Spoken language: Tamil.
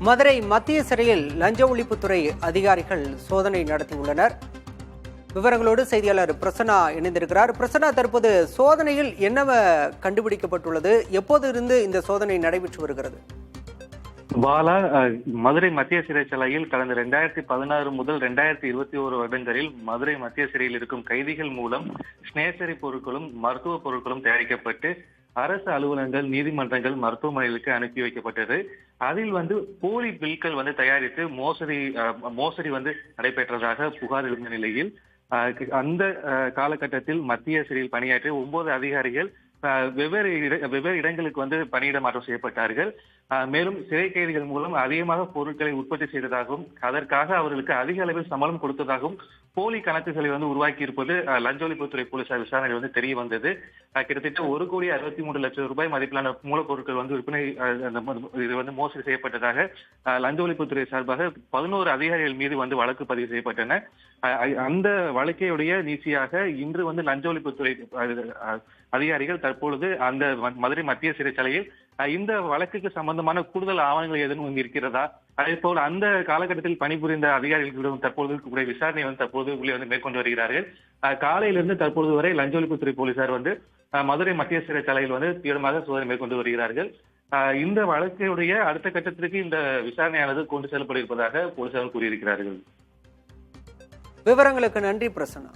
மதுரை மத்திய சிறையில் லஞ்ச ஒழிப்புத்துறை அதிகாரிகள் சோதனை நடத்தியுள்ளனர். விவரங்களோடு செய்தியாளர் பிரசன்னா இணைந்திருக்கிறார். பிரசன்னா, தற்போது சோதனையில் என்னவ கண்டுபிடிக்கப்பட்டுள்ளது? எப்போது இருந்து இந்த சோதனை நடைபெற்று வருகிறது? பாலா, மதுரை மத்திய சிறைச்சாலையில் கடந்த 2016 முதல் 2021 வருடங்களில் மதுரை மத்திய சிறையில் இருக்கும் கைதிகள் மூலம் ஸ்னேசரி பொருட்களும் மருத்துவ பொருட்களும் தயாரிக்கப்பட்டு அரசு அலுவலகங்கள், நீதிமன்றங்கள், மருத்துவமனைகளுக்கு அனுப்பி வைக்கப்பட்டது. அதில் போலி பில்கள் தயாரித்து மோசடி நடைபெற்றதாக புகார் எழுந்த நிலையில் அந்த காலகட்டத்தில் மத்திய சிறையில் பணியாற்றிய 9 அதிகாரிகள் வெவ்வேறு இடங்களுக்கு பணியிட மாற்றம் செய்யப்பட்டார்கள். மேலும் சிறை கைதிகள் மூலம் அதிகமாக பொருட்களை உற்பத்தி செய்ததாகவும் அதற்காக அவர்களுக்கு அதிக அளவில் சம்பளம் கொடுத்ததாகவும் போலி கணக்குகளை உருவாக்கி இருப்பது லஞ்ச ஒழிப்புத்துறை போலீசார் விசாரணையில் தெரிய வந்தது. கிட்டத்தட்ட 1,63,00,000 ரூபாய் மதிப்பிலான மூலப்பொருட்கள் விற்பனை மோசடி செய்யப்பட்டதாக லஞ்ச ஒழிப்புத்துறை சார்பாக 11 அதிகாரிகள் மீது வழக்கு பதிவு செய்யப்பட்டன. அந்த வழக்கையுடைய நீட்சியாக இன்று லஞ்ச ஒழிப்புத்துறை அதிகாரிகள் தற்பொழுது அந்த மதுரை மத்திய சிறைச்சாலையில் இந்த வழக்குக்கு சம்பந்தமான கூடுதல் ஆவணங்கள் ஏதேனும் இருக்கிறதா, அதே போல் அந்த காலகட்டத்தில் பணிபுரிந்த அதிகாரிகளிடம் தற்போது விசாரணை தற்போது உள்ளே மேற்கொண்டு வருகிறார்கள். காலையிலிருந்து தற்போது வரை லஞ்ச ஒழிப்புத்துறை போலீசார் மதுரை மத்திய சிறைச்சாலையில் தீவிரமாக சோதனை மேற்கொண்டு வருகிறார்கள். இந்த வழக்கையுடைய அடுத்த கட்டத்திற்கு இந்த விசாரணையானது கொண்டு செல்லப்பட இருப்பதாக போலீசார் கூறியிருக்கிறார்கள். விவரங்களுக்கு நன்றி பிரசன்னா.